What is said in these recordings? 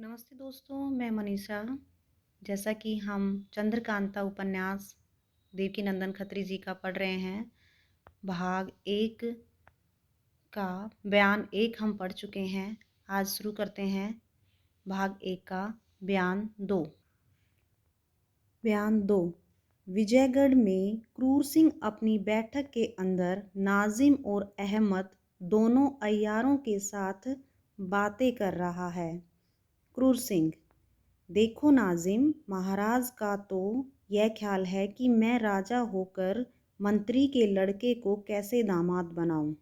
नमस्ते दोस्तों, मैं मनीषा। जैसा कि हम चंद्रकांता उपन्यास देवकीनंदन खत्री जी का पढ़ रहे हैं, भाग एक का बयान एक हम पढ़ चुके हैं। आज शुरू करते हैं भाग एक का बयान दो। बयान दो। विजयगढ़ में क्रूर सिंह अपनी बैठक के अंदर नाजिम और अहमद दोनों अय्यारों के साथ बातें कर रहा है। क्रूर सिंह: देखो नाजिम, महाराज का तो यह ख्याल है कि मैं राजा होकर मंत्री के लड़के को कैसे दामाद बनाऊं,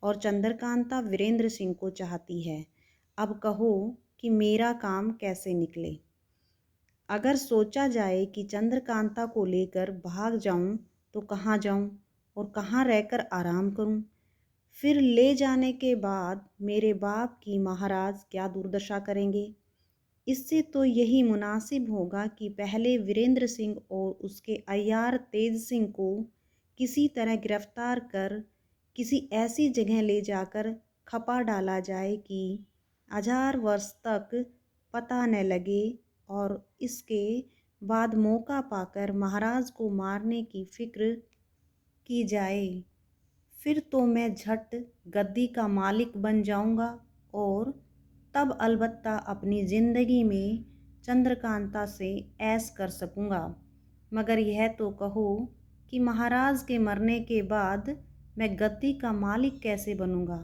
और चंद्रकांता वीरेंद्र सिंह को चाहती है। अब कहो कि मेरा काम कैसे निकले। अगर सोचा जाए कि चंद्रकांता को लेकर भाग जाऊं तो कहाँ जाऊं और कहाँ रहकर आराम करूं। फिर ले जाने के बाद मेरे बाप की महाराज क्या दुर्दशा करेंगे। इससे तो यही मुनासिब होगा कि पहले वीरेंद्र सिंह और उसके अय्यार तेज सिंह को किसी तरह गिरफ्तार कर किसी ऐसी जगह ले जाकर खपा डाला जाए कि 1000 वर्ष तक पता न लगे, और इसके बाद मौका पाकर महाराज को मारने की फिक्र की जाए। फिर तो मैं झट गद्दी का मालिक बन जाऊंगा और तब अलबत्ता अपनी ज़िंदगी में चंद्रकांता से ऐश कर सकूंगा। मगर यह तो कहो कि महाराज के मरने के बाद मैं गद्दी का मालिक कैसे बनूंगा,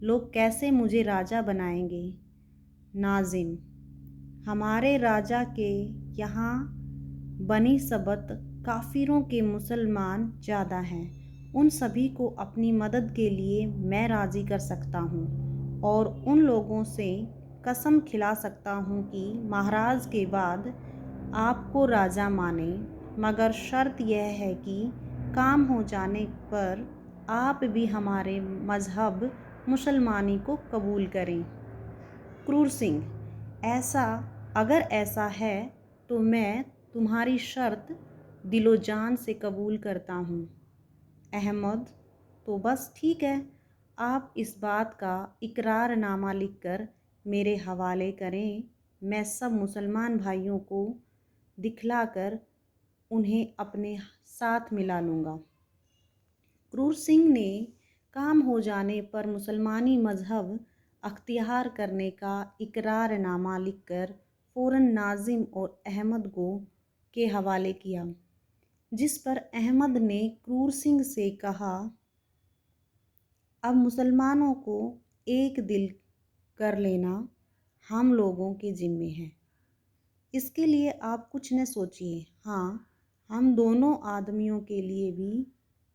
लोग कैसे मुझे राजा बनाएंगे। नाजिम: हमारे राजा के यहाँ बनिस्बत काफिरों के मुसलमान ज़्यादा हैं। उन सभी को अपनी मदद के लिए मैं राज़ी कर सकता हूँ और उन लोगों से कसम खिला सकता हूँ कि महाराज के बाद आपको राजा माने, मगर शर्त यह है कि काम हो जाने पर आप भी हमारे मज़हब मुसलमानी को कबूल करें। क्रूर सिंह: अगर ऐसा है तो मैं तुम्हारी शर्त दिलो जान से कबूल करता हूँ। अहमद: तो बस ठीक है, आप इस बात का इकरारनामा लिखकर मेरे हवाले करें। मैं सब मुसलमान भाइयों को दिखलाकर उन्हें अपने साथ मिला लूँगा। क्रूर सिंह ने काम हो जाने पर मुसलमानी मज़हब अख्तियार करने का इकरारनामा लिखकर फ़ौरन नाजिम और अहमद के हवाले किया, जिस पर अहमद ने क्रूर सिंह से कहा, अब मुसलमानों को एक दिल कर लेना हम लोगों के ज़िम्मे है। इसके लिए आप कुछ न सोचिए। हाँ, हम दोनों आदमियों के लिए भी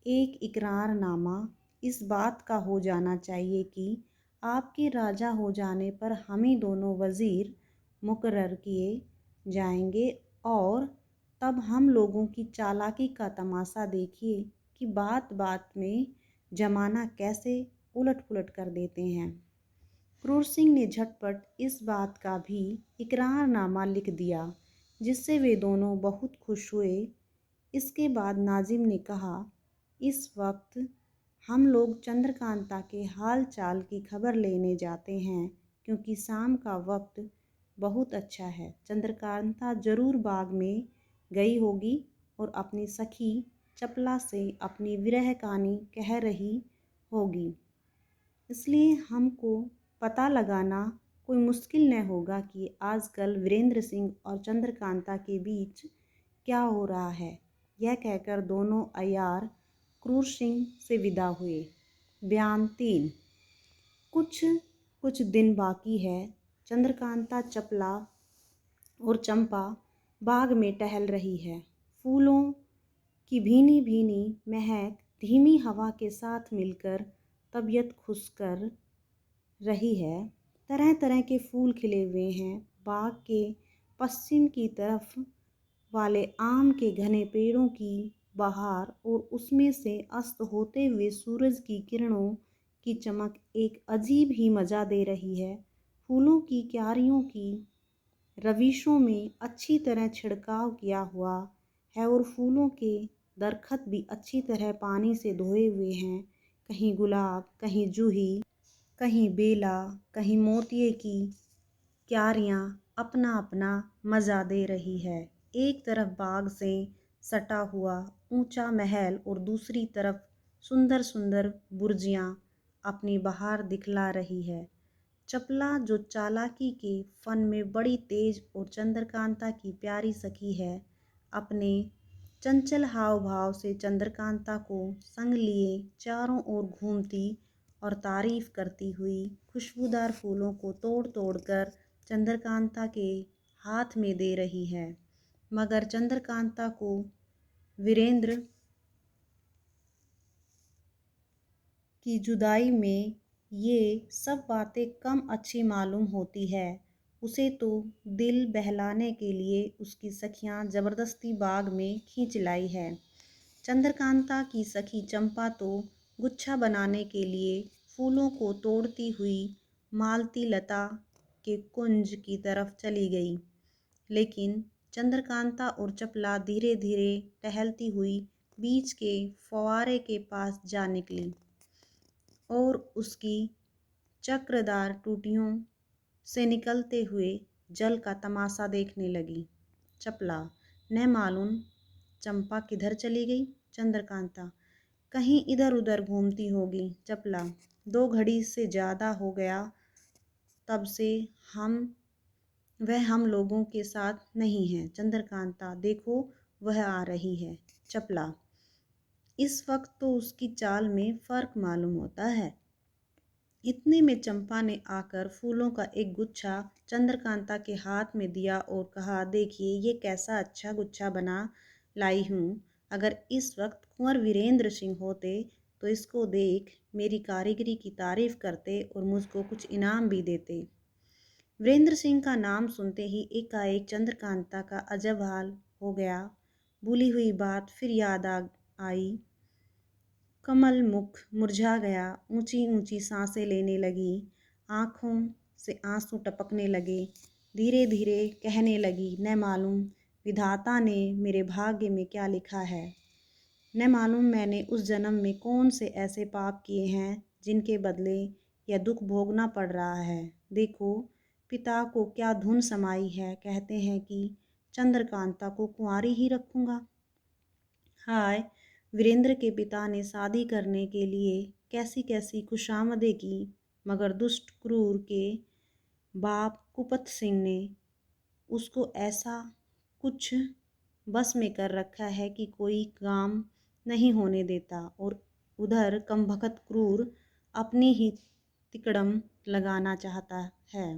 एक इकरारनामा इस बात का हो जाना चाहिए कि आपके राजा हो जाने पर हमें दोनों वज़ीर मुकर्रर किए जाएंगे, और तब हम लोगों की चालाकी का तमाशा देखिए कि बात बात में जमाना कैसे उलट पुलट कर देते हैं। क्रूर सिंह ने झटपट इस बात का भी इकरारनामा लिख दिया, जिससे वे दोनों बहुत खुश हुए। इसके बाद नाजिम ने कहा, इस वक्त हम लोग चंद्रकांता के हाल चाल की खबर लेने जाते हैं, क्योंकि शाम का वक्त बहुत अच्छा है। चंद्रकांता जरूर बाग में गई होगी और अपनी सखी चपला से अपनी विरह कहानी कह रही होगी, इसलिए हमको पता लगाना कोई मुश्किल न होगा कि आजकल वीरेंद्र सिंह और चंद्रकांता के बीच क्या हो रहा है। यह कहकर दोनों अय्यार क्रूर सिंह से विदा हुए। बयान 3। कुछ दिन बाकी है। चंद्रकांता चपला और चंपा बाग में टहल रही है। फूलों की भीनी भीनी महक धीमी हवा के साथ मिलकर तबीयत खुश कर रही है। तरह तरह के फूल खिले हुए हैं। बाग के पश्चिम की तरफ वाले आम के घने पेड़ों की बहार और उसमें से अस्त होते हुए सूरज की किरणों की चमक एक अजीब ही मज़ा दे रही है। फूलों की क्यारियों की रविशों में अच्छी तरह छिड़काव किया हुआ है और फूलों के दरख्त भी अच्छी तरह पानी से धोए हुए हैं। कहीं गुलाब, कहीं जूही, कहीं बेला, कहीं मोतिये की क्यारियाँ अपना अपना मज़ा दे रही है। एक तरफ बाग से सटा हुआ ऊंचा महल और दूसरी तरफ सुंदर सुंदर बुर्जियां अपनी बहार दिखला रही है। चपला जो चालाकी के फन में बड़ी तेज और चंद्रकांता की प्यारी सखी है, अपने चंचल हाव भाव से चंद्रकांता को संग लिए चारों ओर घूमती और तारीफ करती हुई खुशबूदार फूलों को तोड़ तोड़ कर चंद्रकांता के हाथ में दे रही है। मगर चंद्रकांता को वीरेंद्र की जुदाई में ये सब बातें कम अच्छी मालूम होती है। उसे तो दिल बहलाने के लिए उसकी सखियां ज़बरदस्ती बाग में खींच लाई है। चंद्रकांता की सखी चंपा तो गुच्छा बनाने के लिए फूलों को तोड़ती हुई मालती लता के कुंज की तरफ चली गई, लेकिन चंद्रकांता और चपला धीरे धीरे टहलती हुई बीच के फव्वारे के पास जा निकली और उसकी चक्रदार टूटियों से निकलते हुए जल का तमाशा देखने लगी। चपला, न मालूम चंपा किधर चली गई। चंद्रकांता, कहीं इधर उधर घूमती होगी। चपला, 2 घड़ी से ज़्यादा हो गया तब से वह हम लोगों के साथ नहीं है। चंद्रकांता, देखो वह आ रही है। चपला, इस वक्त तो उसकी चाल में फर्क मालूम होता है। इतने में चंपा ने आकर फूलों का एक गुच्छा चंद्रकांता के हाथ में दिया और कहा, देखिए ये कैसा अच्छा गुच्छा बना लाई हूँ। अगर इस वक्त कुंवर वीरेंद्र सिंह होते तो इसको देख मेरी कारीगरी की तारीफ करते और मुझको कुछ इनाम भी देते। वीरेंद्र सिंह का नाम सुनते ही एकाएक चंद्रकांता का अजब हाल हो गया। भूली हुई बात फिर याद आई। कमल मुख मुरझा गया, ऊंची ऊंची सांसें लेने लगी, आंखों से आंसू टपकने लगे। धीरे धीरे कहने लगी, न मालूम विधाता ने मेरे भाग्य में क्या लिखा है। न मालूम मैंने उस जन्म में कौन से ऐसे पाप किए हैं जिनके बदले यह दुख भोगना पड़ रहा है। देखो पिता को क्या धुन समाई है, कहते हैं कि चंद्रकांता को कुंवारी ही रखूंगा। हाय, वीरेंद्र के पिता ने शादी करने के लिए कैसी कैसी खुशामदें की, मगर दुष्ट क्रूर के बाप कुपत सिंह ने उसको ऐसा कुछ बस में कर रखा है कि कोई काम नहीं होने देता। और उधर कमबख्त क्रूर अपनी ही तिकड़म लगाना चाहता है।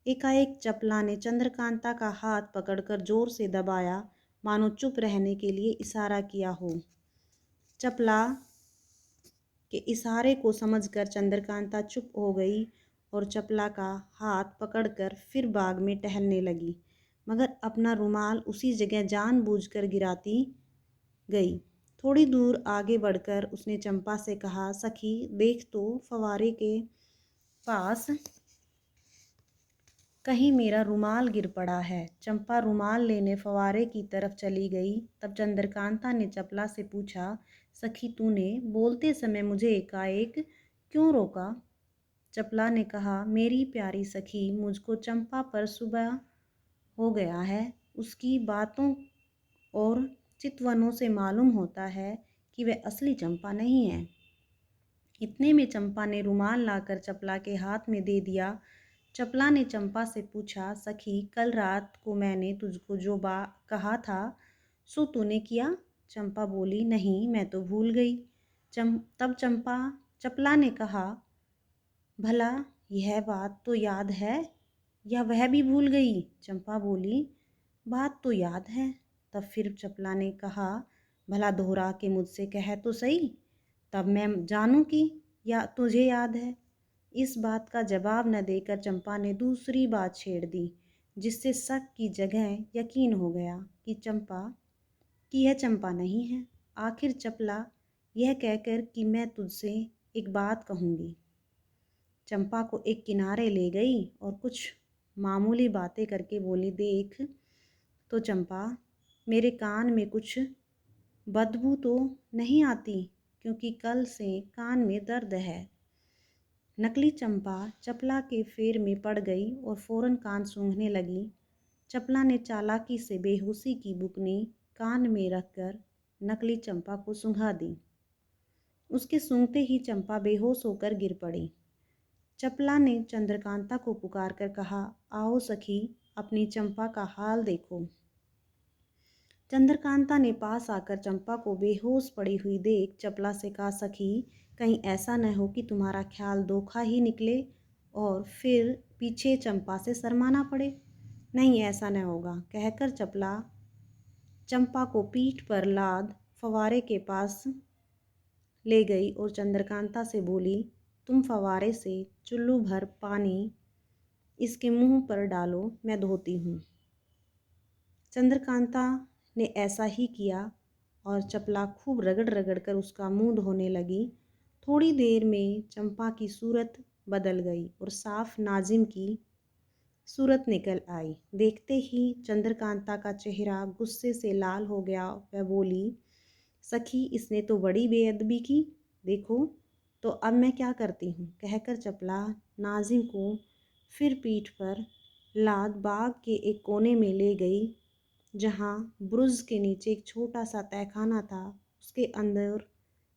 एकाएक चपला ने चंद्रकांता का हाथ पकड़कर जोर से दबाया, मानो चुप रहने के लिए इशारा किया हो। चपला के इशारे को समझकर चंद्रकांता चुप हो गई और चपला का हाथ पकड़कर फिर बाग में टहलने लगी, मगर अपना रुमाल उसी जगह जानबूझकर गिराती गई। थोड़ी दूर आगे बढ़कर उसने चंपा से कहा, सखी देख तो फव्वारे के पास कहीं मेरा रुमाल गिर पड़ा है। चंपा रुमाल लेने फव्वारे की तरफ चली गई। तब चंद्रकांता ने चपला से पूछा, सखी तूने बोलते समय मुझे एकाएक क्यों रोका। चपला ने कहा, मेरी प्यारी सखी, मुझको चंपा पर सुबह हो गया है। उसकी बातों और चितवनों से मालूम होता है कि वह असली चंपा नहीं है। इतने में चंपा ने रुमाल लाकर चपला के हाथ में दे दिया। चपला ने चंपा से पूछा, सखी कल रात को मैंने तुझको जो कहा था सो तूने किया। चंपा बोली, नहीं मैं तो भूल गई। तब चपला ने कहा, भला यह बात तो याद है या वह भी भूल गई। चंपा बोली, बात तो याद है। तब फिर चपला ने कहा, भला दोहरा के मुझसे कह तो सही, तब मैं जानूं कि या तुझे याद है। इस बात का जवाब न देकर चंपा ने दूसरी बात छेड़ दी, जिससे शक की जगह यकीन हो गया कि यह चंपा नहीं है। आखिर चपला यह कहकर कि मैं तुझसे एक बात कहूँगी, चंपा को एक किनारे ले गई और कुछ मामूली बातें करके बोली, देख तो चंपा, मेरे कान में कुछ बदबू तो नहीं आती, क्योंकि कल से कान में दर्द है। नकली चंपा चपला के फेर में पड़ गई और फौरन कान सूंघने लगी। चपला ने चालाकी से बेहोशी की बुकनी कान में रखकर नकली चंपा को सूंघा दी। उसके सूंघते ही चंपा बेहोश होकर गिर पड़ी। चपला ने चंद्रकांता को पुकार कर कहा, आओ सखी, अपनी चंपा का हाल देखो। चंद्रकांता ने पास आकर चंपा को बेहोश पड़ी हुई देख चपला से कहा, सखी, कहीं ऐसा न हो कि तुम्हारा ख्याल धोखा ही निकले और फिर पीछे चंपा से शर्माना पड़े। नहीं, ऐसा न होगा, कहकर चपला चंपा को पीठ पर लाद फवारे के पास ले गई और चंद्रकांता से बोली, तुम फवारे से चुल्लू भर पानी इसके मुंह पर डालो, मैं धोती हूँ। चंद्रकांता ने ऐसा ही किया और चपला खूब रगड़ रगड़ कर उसका मुंह धोने लगी। थोड़ी देर में चंपा की सूरत बदल गई और साफ नाजिम की सूरत निकल आई। देखते ही चंद्रकांता का चेहरा गुस्से से लाल हो गया। वह बोली, सखी, इसने तो बड़ी बेअदबी की, देखो तो अब मैं क्या करती हूँ। कहकर चपला नाजिम को फिर पीठ पर लाद बाग के एक कोने में ले गई, जहाँ ब्रुज के नीचे एक छोटा सा तहखाना था। उसके अंदर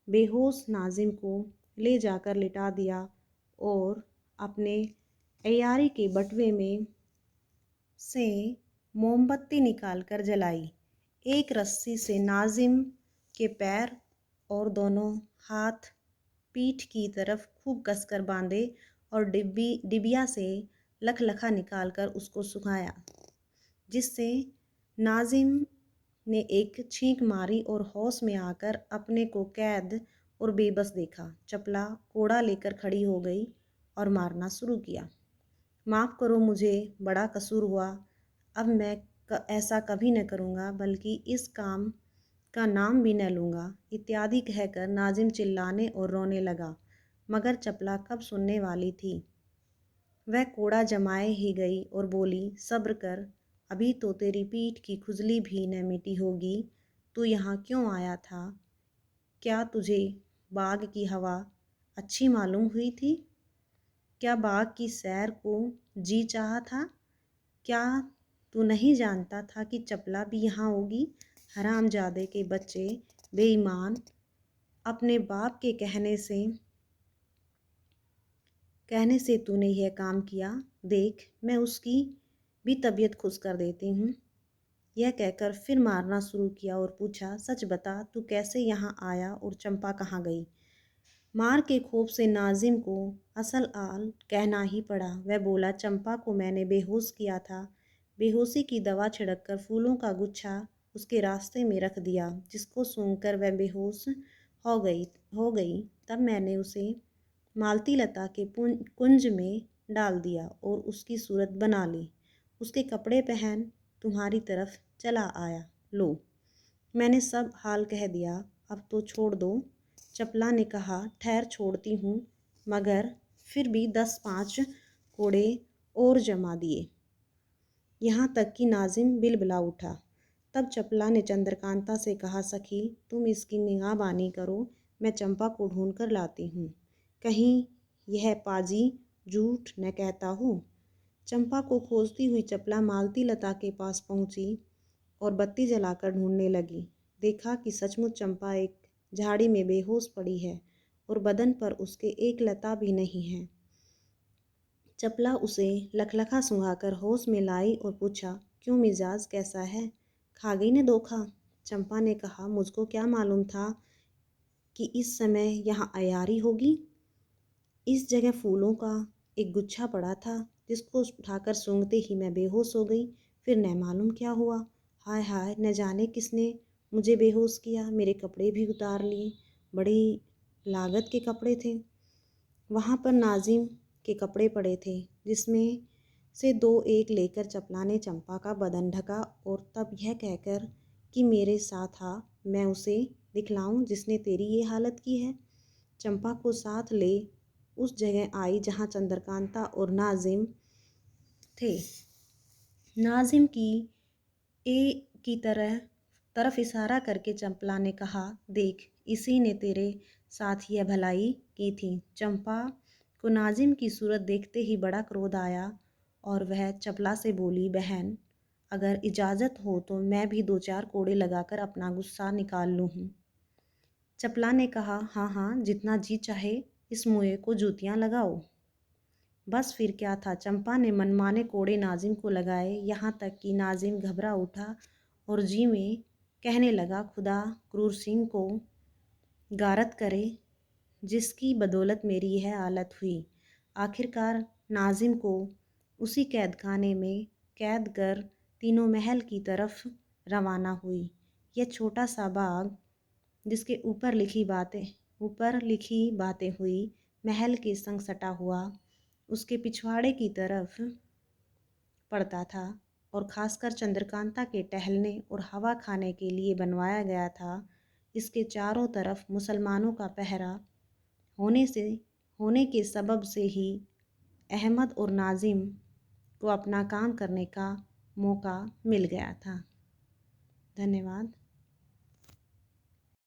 बेहोश नाजिम को ले जाकर लिटा दिया और अपने अयारी के बटुए में से मोमबत्ती निकालकर जलाई। एक रस्सी से नाजिम के पैर और दोनों हाथ पीठ की तरफ खूब कसकर बांधे और डिबिया से लखलखा निकालकर उसको सुखाया, जिससे नाजिम ने एक छींक मारी और होश में आकर अपने को कैद और बेबस देखा। चपला कोड़ा लेकर खड़ी हो गई और मारना शुरू किया। माफ़ करो, मुझे बड़ा कसूर हुआ, अब मैं ऐसा कभी न करूँगा, बल्कि इस काम का नाम भी न लूँगा, इत्यादि कहकर नाजिम चिल्लाने और रोने लगा। मगर चपला कब सुनने वाली थी। वह कोड़ा जमाए ही गई और बोली, सब्र कर, अभी तो तेरी पीठ की खुजली भी न मिटी होगी। तू यहाँ क्यों आया था? क्या तुझे बाग की हवा अच्छी मालूम हुई थी? क्या बाग की सैर को जी चाहा था? क्या तू नहीं जानता था कि चपला भी यहाँ होगी? हरामजादे के बच्चे, बेईमान, अपने बाप के कहने से तूने यह काम किया। देख, मैं उसकी भी तबीयत खुश कर देती हूँ। यह कहकर फिर मारना शुरू किया और पूछा, सच बता, तू कैसे यहाँ आया और चंपा कहाँ गई? मार के खौफ से नाजिम को असल हाल कहना ही पड़ा। वह बोला, चंपा को मैंने बेहोश किया था। बेहोशी की दवा छिड़ककर फूलों का गुच्छा उसके रास्ते में रख दिया, जिसको सूंघकर वह बेहोश हो गई। तब मैंने उसे मालती लता के कुंज में डाल दिया और उसकी सूरत बना ली। उसके कपड़े पहन तुम्हारी तरफ चला आया। लो, मैंने सब हाल कह दिया, अब तो छोड़ दो। चपला ने कहा, ठहर, छोड़ती हूँ, मगर फिर भी 10-5 कोड़े और जमा दिए, यहाँ तक कि नाजिम बिलबिला उठा। तब चपला ने चंद्रकांता से कहा, सखी, तुम इसकी निगाहबानी करो, मैं चंपा को ढूंढ कर लाती हूँ, कहीं यह पाजी झूठ न कहता हो। चंपा को खोजती हुई चपला मालती लता के पास पहुँची और बत्ती जलाकर ढूंढने लगी। देखा कि सचमुच चंपा एक झाड़ी में बेहोश पड़ी है और बदन पर उसके एक लता भी नहीं है। चपला उसे लखलखा सूंघाकर होश में लाई और पूछा, क्यों, मिजाज कैसा है? खा गई ने धोखा? चंपा ने कहा, मुझको क्या मालूम था कि इस समय यहाँ अयारी होगी। इस जगह फूलों का एक गुच्छा पड़ा था, जिसको उठाकर सूंघते ही मैं बेहोश हो गई। फिर न मालूम क्या हुआ। हाय हाय, न जाने किसने मुझे बेहोश किया। मेरे कपड़े भी उतार लिए, बड़ी लागत के कपड़े थे। वहाँ पर नाजिम के कपड़े पड़े थे, जिसमें से 2 एक लेकर चपला ने चंपा का बदन ढका और तब यह कहकर कि मेरे साथ आ, मैं उसे दिखलाऊं जिसने तेरी ये हालत की है, चंपा को साथ ले उस जगह आई जहाँ चंद्रकांता और नाजिम थे। नाजिम की तरफ इशारा करके चंपला ने कहा, देख, इसी ने तेरे साथ यह भलाई की थी। चंपा को नाजिम की सूरत देखते ही बड़ा क्रोध आया और वह चपला से बोली, बहन अगर इजाज़त हो तो मैं भी 2-4 कोड़े लगाकर अपना गुस्सा निकाल लूँ। चपला ने कहा, हाँ हाँ, जितना जी चाहे इस मुँहे को जूतियाँ लगाओ। बस फिर क्या था, चंपा ने मनमाने कोड़े नाजिम को लगाए, यहाँ तक कि नाजिम घबरा उठा और जी में कहने लगा, खुदा क्रूर सिंह को गारत करे जिसकी बदौलत मेरी यह हालत हुई। आखिरकार नाजिम को उसी कैद खाने में कैद कर तीनों महल की तरफ रवाना हुई। यह छोटा सा बाग जिसके ऊपर लिखी बातें हुई महल के संग सटा हुआ उसके पिछवाड़े की तरफ पड़ता था और खासकर चंद्रकांता के टहलने और हवा खाने के लिए बनवाया गया था। इसके चारों तरफ मुसलमानों का पहरा होने के सबब से ही अहमद और नाजिम को अपना काम करने का मौका मिल गया था। धन्यवाद।